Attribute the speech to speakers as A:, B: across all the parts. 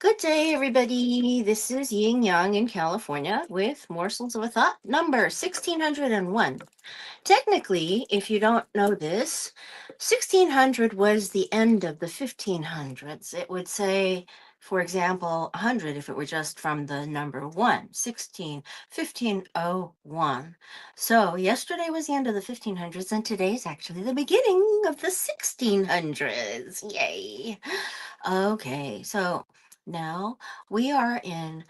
A: Good day, everybody. This is Yin Yang in California with Morsels of a Thought number 1601. Technically, if you don't know this, 1600 was the end of the 1500s. It would say, for example, 100 if it were just from the number 1, 16, 1501. So yesterday was the end of the 1500s, and today's actually the beginning of the 1600s. Yay! Okay, so now we are in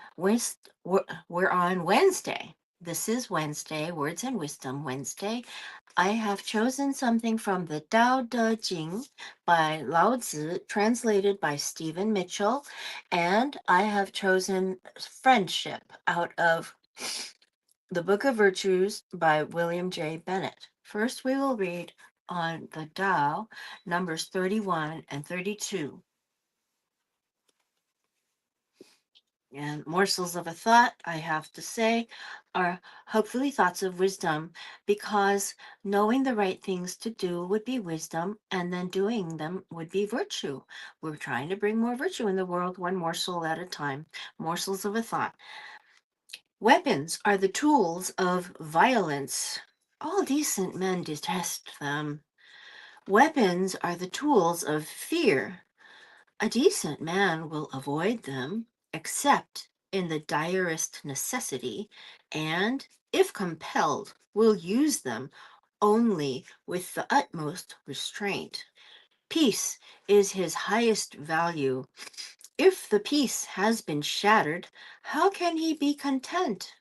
A: we're on Wednesday. This is Wednesday, Words and Wisdom Wednesday. I have chosen something from the Tao Te Ching by Lao Tzu, translated by Stephen Mitchell, and I have chosen friendship out of the Book of Virtues by William J. Bennett. First, we will read on the Tao, numbers 31 and 32. And morsels of a thought, I have to say, are hopefully thoughts of wisdom, because knowing the right things to do would be wisdom, and then doing them would be virtue. We're trying to bring more virtue in the world, one morsel at a time. Morsels of a thought. Weapons are the tools of violence. All decent men detest them. Weapons are the tools of fear. A decent man will avoid them, except in the direst necessity, and, if compelled, will use them only with the utmost restraint. Peace is his highest value. If the peace has been shattered, how can he be content?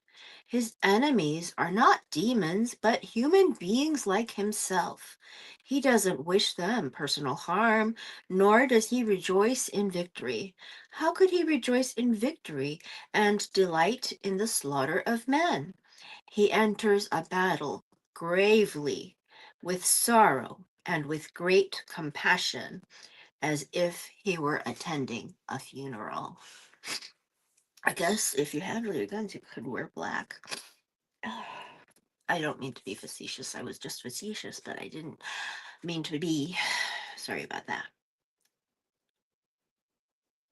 A: His enemies are not demons, but human beings like himself. He doesn't wish them personal harm, nor does he rejoice in victory. How could he rejoice in victory and delight in the slaughter of men? He enters a battle gravely, with sorrow and with great compassion, as if he were attending a funeral. I guess if you had real guns, you could wear black. I don't mean to be facetious. I was just facetious, but I didn't mean to be. Sorry about that.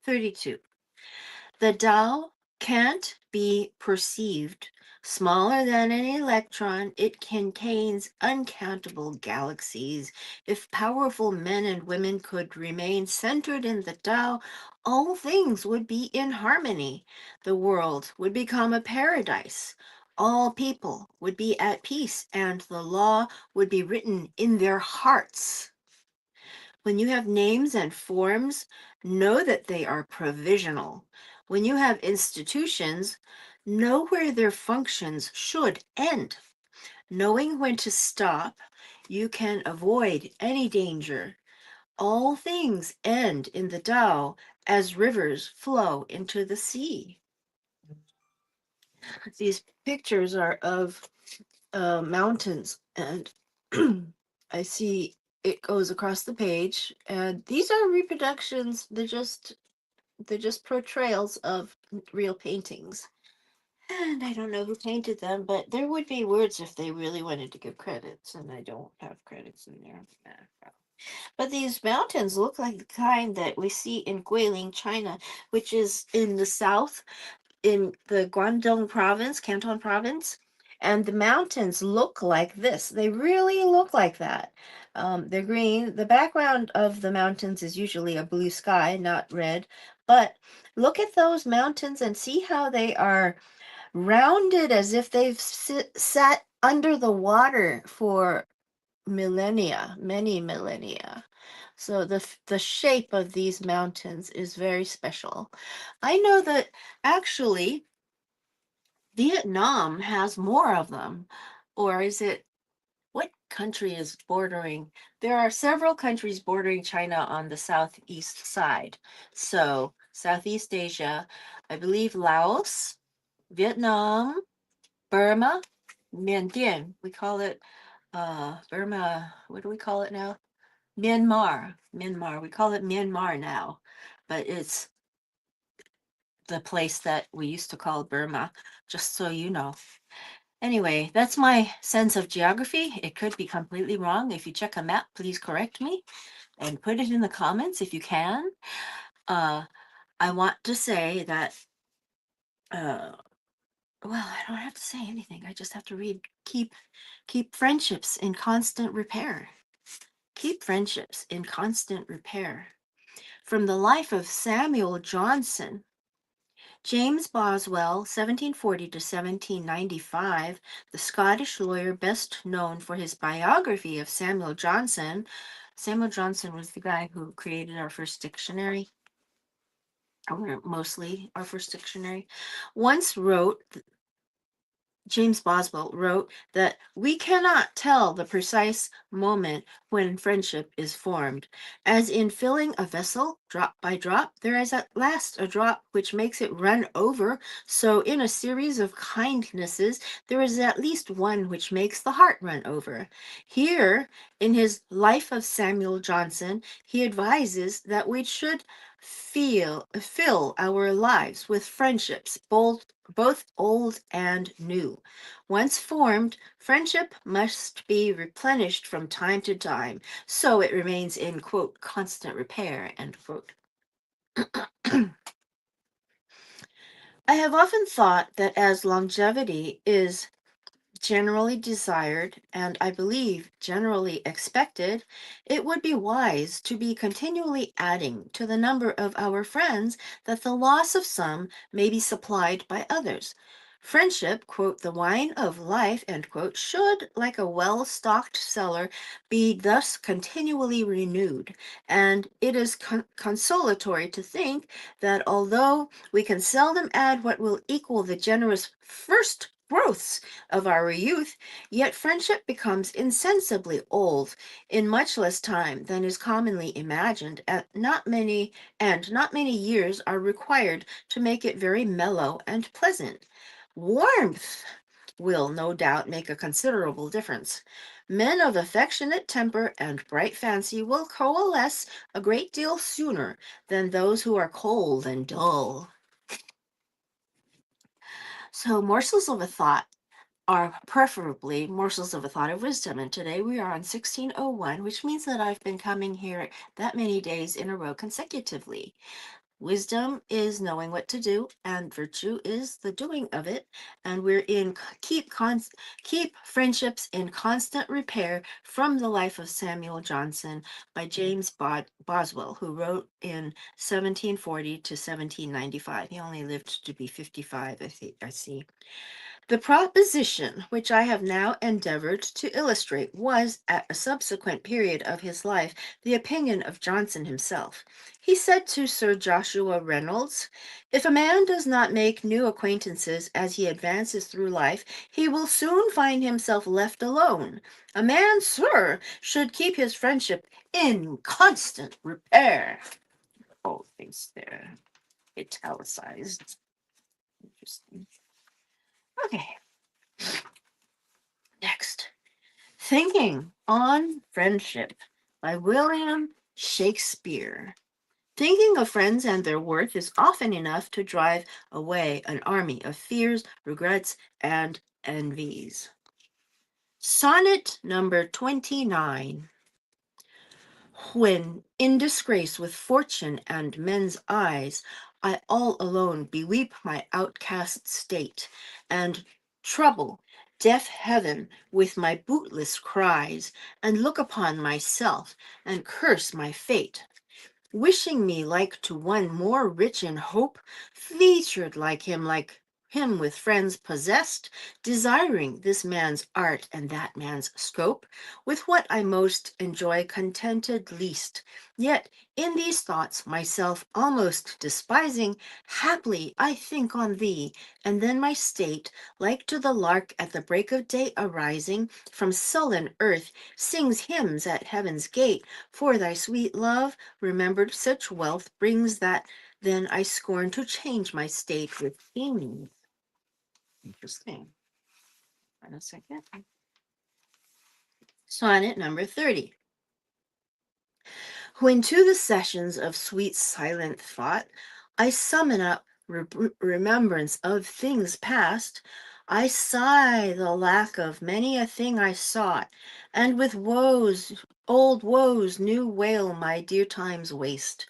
A: 32. The Tao can't be perceived. Smaller than an electron, it contains uncountable galaxies. If powerful men and women could remain centered in the Tao, all things would be in harmony. The world would become a paradise. All people would be at peace, and the law would be written in their hearts. When you have names and forms, know that they are provisional. When you have institutions, know where their functions should end. Knowing when to stop, you can avoid any danger. All things end in the Tao as rivers flow into the sea. These pictures are of mountains, and I see it goes across the page, and these are reproductions. They're just portrayals of real paintings. And I don't know who painted them, but there would be words if they really wanted to give credits, and I don't have credits in there. But these mountains look like the kind that we see in Guilin, China, which is in the south, in the Guangdong province, Canton province, and the mountains look like this. They really look like that. They're green. The background of the mountains is usually a blue sky, not red. But look at those mountains and see how they are rounded as if they've sat under the water for millennia, many millennia. So the shape of these mountains is very special. I know that actually Vietnam has more of them. Or is it, what country is bordering? There are several countries bordering China on the southeast side. So Southeast Asia, I believe Laos, Vietnam, Burma, Myanmar. We call it Burma. What do we call it now? Myanmar. Myanmar. We call it Myanmar now, but it's the place that we used to call Burma, just so you know. Anyway, that's my sense of geography. It could be completely wrong. If you check a map, please correct me and put it in the comments if you can. Uh, I want to say that, well, I don't have to say anything. I just have to read. Keep friendships in constant repair. Keep friendships in constant repair. From the life of Samuel Johnson, James Boswell, 1740 to 1795, the Scottish lawyer best known for his biography of Samuel Johnson. Samuel Johnson was the guy who created our first dictionary, or mostly our first dictionary, once wrote James Boswell wrote that we cannot tell the precise moment when friendship is formed. As in filling a vessel, drop by drop, there is at last a drop which makes it run over. So in a series of kindnesses, there is at least one which makes the heart run over. Here, in his Life of Samuel Johnson, he advises that we should fill our lives with friendships, both old and new. Once formed, friendship must be replenished from time to time, so it remains in, quote, constant repair, end quote. I have often thought that as longevity is generally desired, and I believe generally expected, it would be wise to be continually adding to the number of our friends, that the loss of some may be supplied by others. Friendship, quote, the wine of life, end quote, should, like a well stocked cellar, be thus continually renewed. And it is consolatory to think that although we can seldom add what will equal the generous first growths of our youth, yet friendship becomes insensibly old in much less time than is commonly imagined, and not many years are required to make it very mellow and pleasant. Warmth will no doubt make a considerable difference. Men of affectionate temper and bright fancy will coalesce a great deal sooner than those who are cold and dull. So, morsels of a thought are preferably morsels of a thought of wisdom. And today we are on 1601, which means that I've been coming here that many days in a row consecutively. Wisdom is knowing what to do, and virtue is the doing of it. And we're in keep friendships in constant repair, from the life of Samuel Johnson by James Boswell, who wrote in 1740 to 1795. He only lived to be 55, I see. The proposition which I have now endeavored to illustrate was, at a subsequent period of his life, the opinion of Johnson himself. He said to Sir Joshua Reynolds, "If a man does not make new acquaintances as he advances through life, he will soon find himself left alone. A man, sir, should keep his friendship in constant repair." Oh, things there, italicized. Interesting. Okay, next. Thinking on Friendship by William Shakespeare. Thinking of friends and their worth is often enough to drive away an army of fears, regrets, and envies. Sonnet number 29. When in disgrace with fortune and men's eyes, I all alone beweep my outcast state, and trouble deaf heaven with my bootless cries, and look upon myself, and curse my fate, wishing me like to one more rich in hope, featured like him with friends possessed, desiring this man's art and that man's scope, with what I most enjoy contented least. Yet in these thoughts myself almost despising, haply I think on thee, and then my state, like to the lark at the break of day arising from sullen earth, sings hymns at heaven's gate, for thy sweet love, remembered such wealth brings, that then I scorn to change my state with kings. Interesting. Wait a second. Sonnet number 30. When to the sessions of sweet silent thought I summon up remembrance of things past, I sigh the lack of many a thing I sought, and with woes, old woes, new wail my dear time's waste.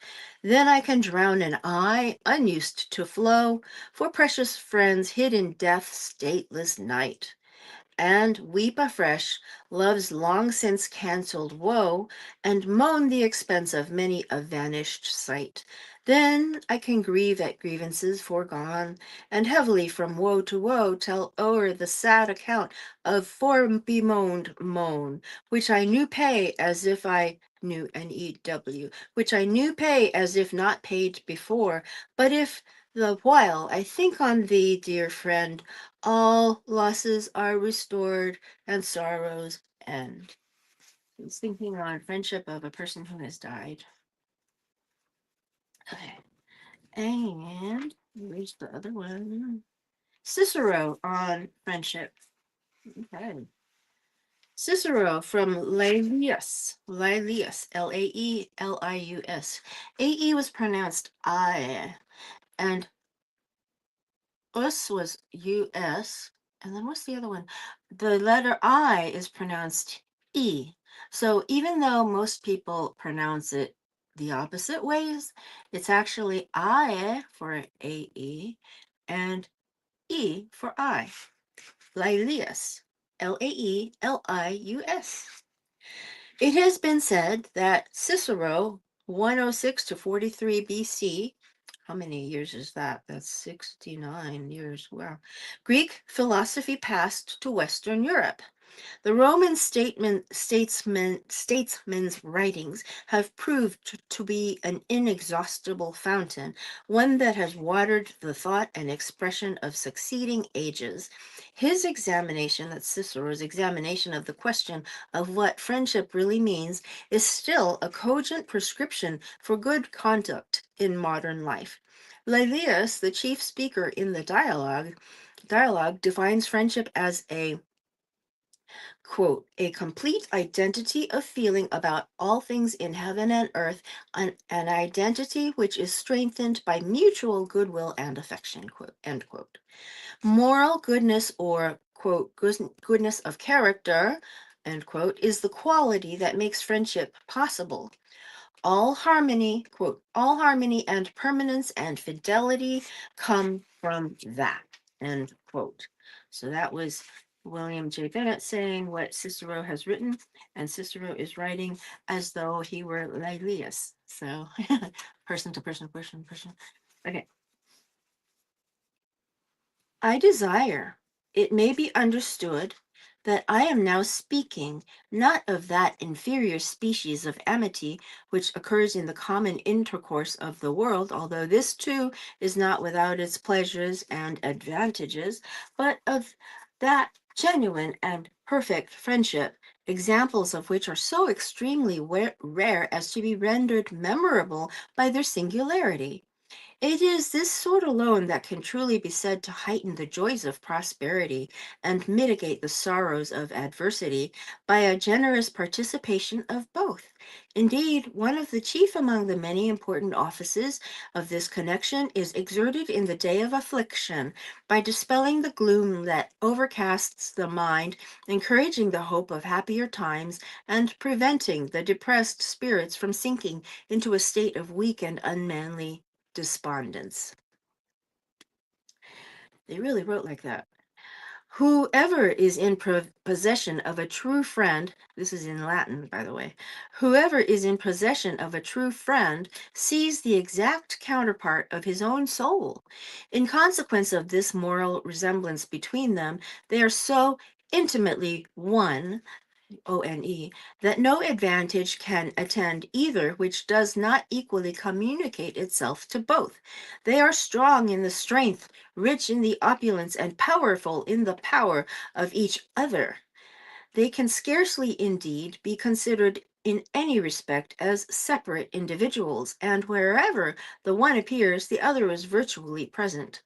A: Then I can drown an eye unused to flow for precious friends hid in death's stateless night, and weep afresh love's long since cancelled woe, and moan the expense of many a vanished sight. Then I can grieve at grievances foregone, and heavily from woe to woe tell o'er the sad account of fore bemoaned moan, which I knew pay as if I knew an EW, which I knew pay as if not paid before, but if the while I think on thee, dear friend, all losses are restored and sorrows end. He's thinking on friendship of a person who has died. Okay. And where's the other one? Cicero on friendship. Okay. Cicero from Laelius. Laelius. Laelius. AE was pronounced I. And us was US. And then what's the other one? The letter I is pronounced E. So even though most people pronounce it the opposite ways, it's actually I for AE and E for I. Laelius. Laelius. It has been said that Cicero, 106 to 43 BC, how many years is that? That's 69 years. Wow. Greek philosophy passed to Western Europe. The Roman statesmen's writings have proved to be an inexhaustible fountain, one that has watered the thought and expression of succeeding ages. His examination, that's Cicero's examination of the question of what friendship really means, is still a cogent prescription for good conduct in modern life. Laelius, the chief speaker in the dialogue defines friendship as a quote, a complete identity of feeling about all things in heaven and earth, an identity which is strengthened by mutual goodwill and affection, quote, end quote. Moral goodness or, quote, goodness of character, end quote, is the quality that makes friendship possible. All harmony, quote, all harmony and permanence and fidelity come from that, end quote. So that was William J. Bennett saying what Cicero has written, and Cicero is writing as though he were Laelius. So person to person, person, person. Okay. I desire it may be understood that I am now speaking not of that inferior species of amity which occurs in the common intercourse of the world, although this too is not without its pleasures and advantages, but of that genuine and perfect friendship, examples of which are so extremely rare as to be rendered memorable by their singularity. It is this sort alone that can truly be said to heighten the joys of prosperity and mitigate the sorrows of adversity by a generous participation of both. Indeed, one of the chief among the many important offices of this connection is exerted in the day of affliction by dispelling the gloom that overcasts the mind, encouraging the hope of happier times, and preventing the depressed spirits from sinking into a state of weak and unmanly despondence. They really wrote like that. Whoever is in possession of a true friend, this is in Latin, by the way, whoever is in possession of a true friend sees the exact counterpart of his own soul. In consequence of this moral resemblance between them, they are so intimately one ONE, that no advantage can attend either which does not equally communicate itself to both. They are strong in the strength, rich in the opulence, and powerful in the power of each other. They can scarcely, indeed, be considered in any respect as separate individuals, and wherever the one appears, the other is virtually present.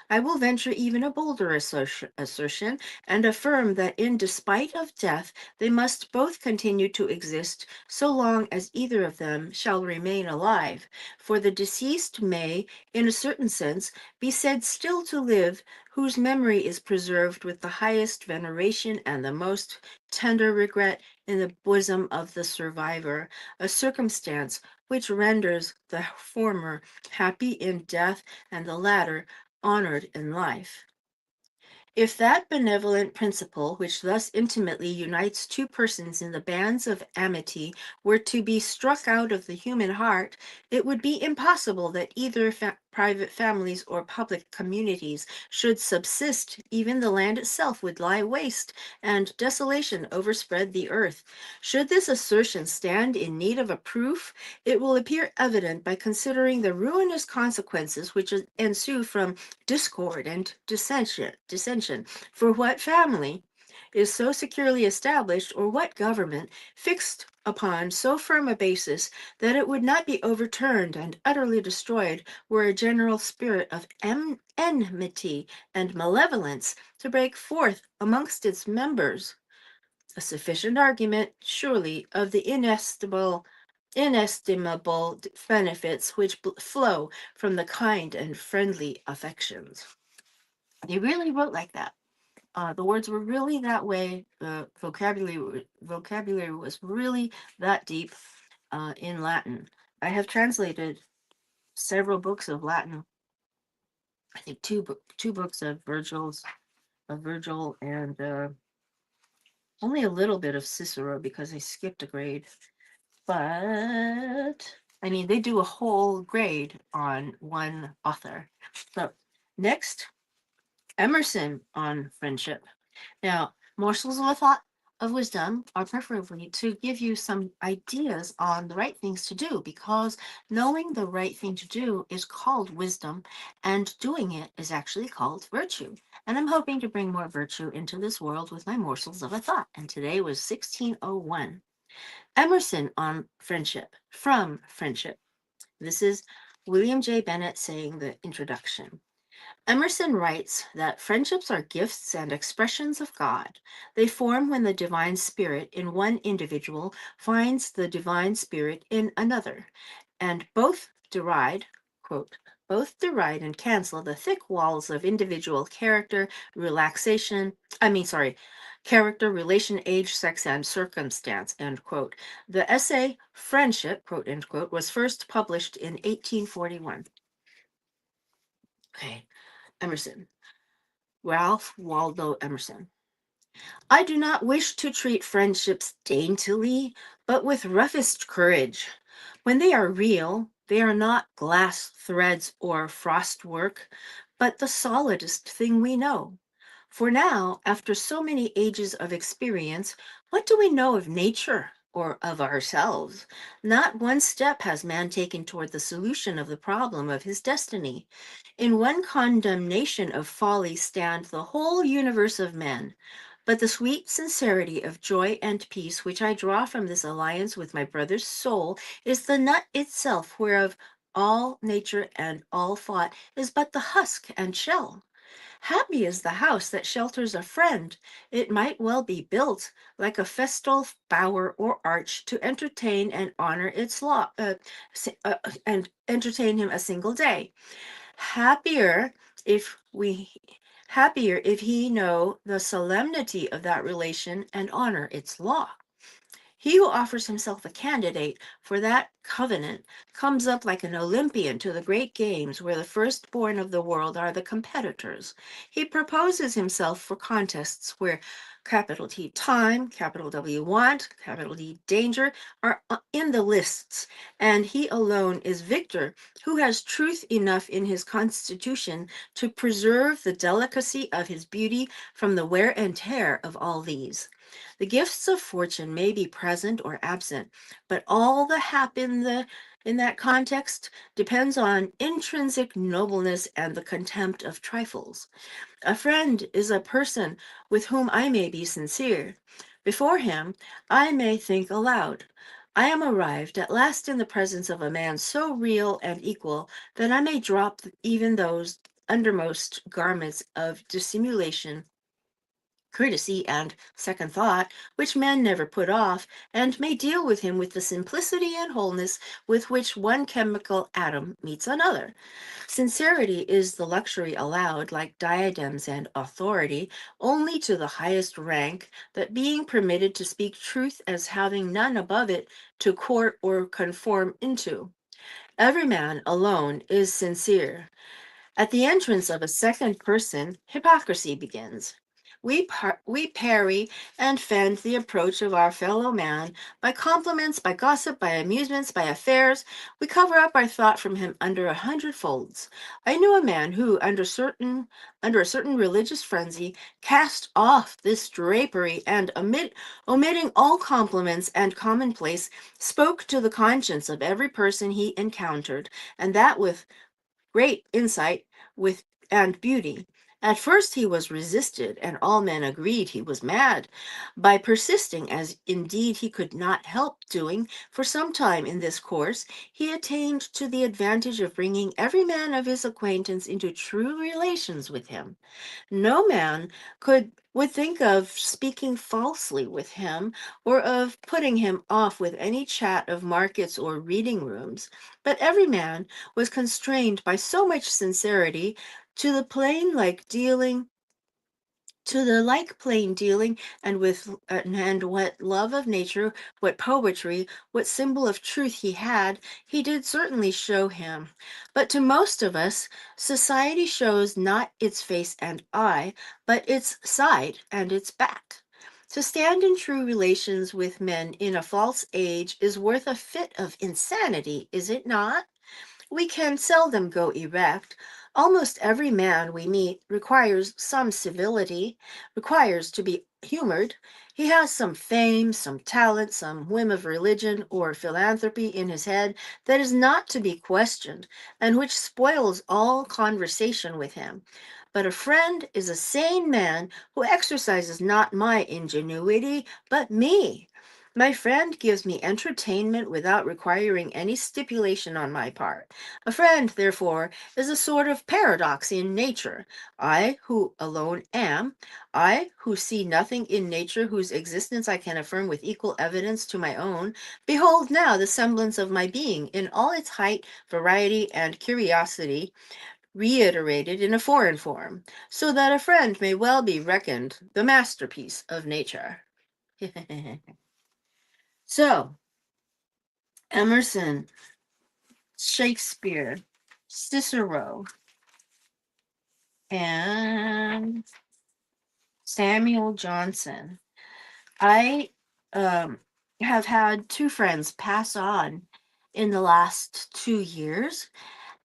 A: I will venture even a bolder assertion and affirm that in despite of death, they must both continue to exist so long as either of them shall remain alive, for the deceased may, in a certain sense, be said still to live, whose memory is preserved with the highest veneration and the most tender regret in the bosom of the survivor, a circumstance which renders the former happy in death and the latter honored in life. If that benevolent principle, which thus intimately unites two persons in the bands of amity, were to be struck out of the human heart, it would be impossible that either private families or public communities should subsist. Even the land itself would lie waste, and desolation overspread the earth. Should this assertion stand in need of a proof, it will appear evident by considering the ruinous consequences which ensue from discord and dissension. For what family is so securely established, or what government fixed upon so firm a basis that it would not be overturned and utterly destroyed were a general spirit of enmity and malevolence to break forth amongst its members? A sufficient argument, surely, of the inestimable benefits which flow from the kind and friendly affections. They really wrote like that. The words were really that way. The vocabulary was really that deep in Latin. I have translated several books of Latin. I think two books of Virgil, and only a little bit of Cicero because I skipped a grade. But I mean, they do a whole grade on one author. So next, Emerson on friendship. Now, morsels of a thought of wisdom are preferably to give you some ideas on the right things to do, because knowing the right thing to do is called wisdom, and doing it is actually called virtue. And I'm hoping to bring more virtue into this world with my morsels of a thought. And today was 1601. Emerson on friendship, from friendship. This is William J. Bennett saying the introduction. Emerson writes that friendships are gifts and expressions of God. They form when the divine spirit in one individual finds the divine spirit in another, and both deride, quote, both deride and cancel the thick walls of individual character, relation, age, sex, and circumstance, end quote. The essay Friendship, quote, end quote, was first published in 1841. Okay, Emerson. Ralph Waldo Emerson. I do not wish to treat friendships daintily, but with roughest courage. When they are real, they are not glass threads or frost work, but the solidest thing we know. For now, after so many ages of experience, what do we know of nature or of ourselves? Not one step has man taken toward the solution of the problem of his destiny. In one condemnation of folly stand the whole universe of men. But the sweet sincerity of joy and peace which I draw from this alliance with my brother's soul is the nut itself, whereof all nature and all thought is but the husk and shell. Happy is the house that shelters a friend. It might well be built like a festal bower or arch to entertain and honor its law, and entertain him a single day. Happier if we happier if he know the solemnity of that relation and honor its law. He who offers himself a candidate for that covenant comes up like an Olympian to the great games where the firstborn of the world are the competitors. He proposes himself for contests where capital T time, capital W want, capital D danger are in the lists, and he alone is victor who has truth enough in his constitution to preserve the delicacy of his beauty from the wear and tear of all these. The gifts of fortune may be present or absent, but all the hap in that context depends on intrinsic nobleness and the contempt of trifles. A friend is a person with whom I may be sincere. Before him I may think aloud. I am arrived at last in the presence of a man so real and equal that I may drop even those undermost garments of dissimulation courtesy and second thought, which men never put off, and may deal with him with the simplicity and wholeness with which one chemical atom meets another. Sincerity is the luxury allowed, like diadems and authority, only to the highest rank, that being permitted to speak truth as having none above it to court or conform into. Every man alone is sincere. At the entrance of a second person, hypocrisy begins. We parry and fend the approach of our fellow man by compliments, by gossip, by amusements, by affairs. We cover up our thought from him under 100 folds. I knew a man who, under a certain religious frenzy, cast off this drapery and, omitting all compliments and commonplace, spoke to the conscience of every person he encountered, and that with great insight with and beauty. At first he was resisted, and all men agreed he was mad. By persisting, as indeed he could not help doing, for some time in this course, he attained to the advantage of bringing every man of his acquaintance into true relations with him. No man would think of speaking falsely with him, or of putting him off with any chat of markets or reading rooms, but every man was constrained by so much sincerity to the plain like dealing to the like plain dealing, and and what love of nature, what poetry, what symbol of truth he had, he did certainly show him. But to most of us, society shows not its face and eye, but its side and its back. To stand in true relations with men in a false age is worth a fit of insanity, is it not? We can seldom go erect. Almost every man we meet requires some civility, requires to be humored. He has some fame, some talent, some whim of religion or philanthropy in his head that is not to be questioned, and which spoils all conversation with him. But a friend is a sane man who exercises not my ingenuity, but me. My friend gives me entertainment without requiring any stipulation on my part. A friend, therefore, is a sort of paradox in nature. I, who alone am, I, who see nothing in nature whose existence I can affirm with equal evidence to my own, behold now the semblance of my being in all its height, variety, and curiosity, reiterated in a foreign form, so that a friend may well be reckoned the masterpiece of nature. So, Emerson, Shakespeare, Cicero, and Samuel Johnson. I um, have had two friends pass on in the last 2 years,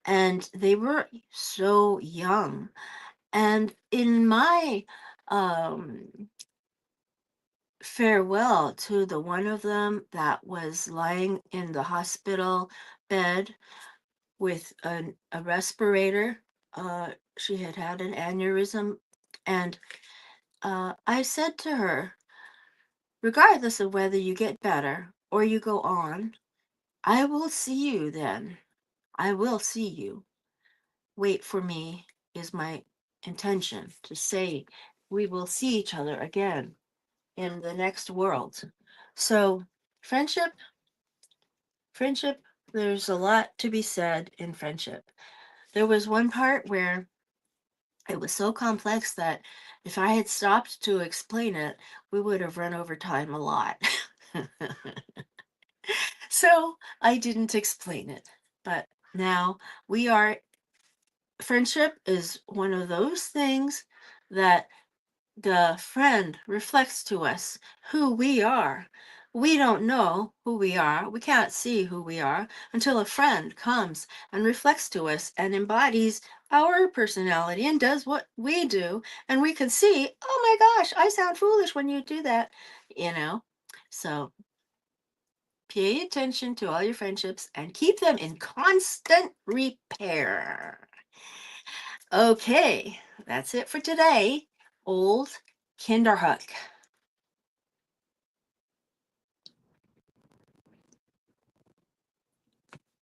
A: and they were so young. And in my um, farewell to the one of them that was lying in the hospital bed with a respirator, she had had an aneurysm, and I said to her, regardless of whether you get better or you go on, I will see you then. I will see you. Wait for me is my intention to say we will see each other again in the next world. So, friendship, friendship, there's a lot to be said in friendship. There was one part where it was so complex that if I had stopped to explain it, we would have run over time a lot. So I didn't explain it. But now we are, friendship is one of those things that the friend reflects to us who we are. We don't know who we are. We can't see who we are until a friend comes and reflects to us and embodies our personality and does what we do. And we can see, oh my gosh, I sound foolish when you do that, you know? So pay attention to all your friendships and keep them in constant repair. Okay, that's it for today. Old Kinderhook.